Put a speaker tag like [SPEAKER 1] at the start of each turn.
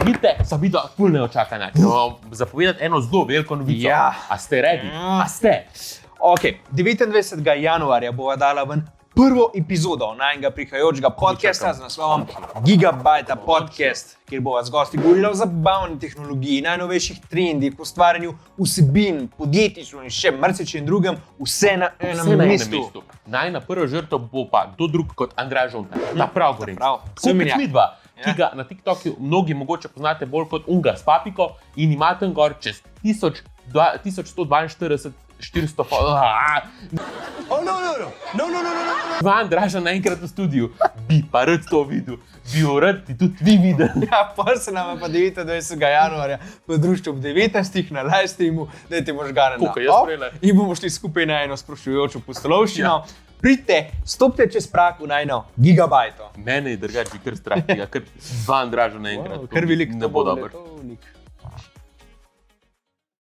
[SPEAKER 1] vidite, sem videl, ful neočakana. Zapovedati eno zelo veliko novico.
[SPEAKER 2] Ja.
[SPEAKER 1] A ste ready? A ste?
[SPEAKER 2] Ok, 29. januarja bova dala ven prvo epizodo najnega prihajajočega podcasta z naslovom Gigabajta podcast, kjer bova z gosti govorila o zabavni tehnologiji, najnovejših trendih, ustvarjanju vsebin, podjetništvu in še marsičem drugem, vse na enem mestu.
[SPEAKER 1] Najna prva žrtev bo pa kdo drug kot Andrej Žonta, ta prav Gorenc.
[SPEAKER 2] Kupec
[SPEAKER 1] midva, ki ga na TikToku mnogi mogoče poznate bolj kot unga s papiko in ima tam gor čez 1142 400 Dva Andraža naenkrat v studiu, bi pa rad to videl, bi jo rad tudi vi videli.
[SPEAKER 2] Ja, pa se nam pa 29. januarja v društvu ob 19. na live streamu, dajte možgane na off in bomo šli skupaj na eno sproščujočo pustolovščino. Ja. Pridite, stopite čez prak v najno gigabajto.
[SPEAKER 1] Mene je drugače kar strah, ker dva Andraža naenkrat.
[SPEAKER 2] Kar veliko
[SPEAKER 1] ne bo dobro.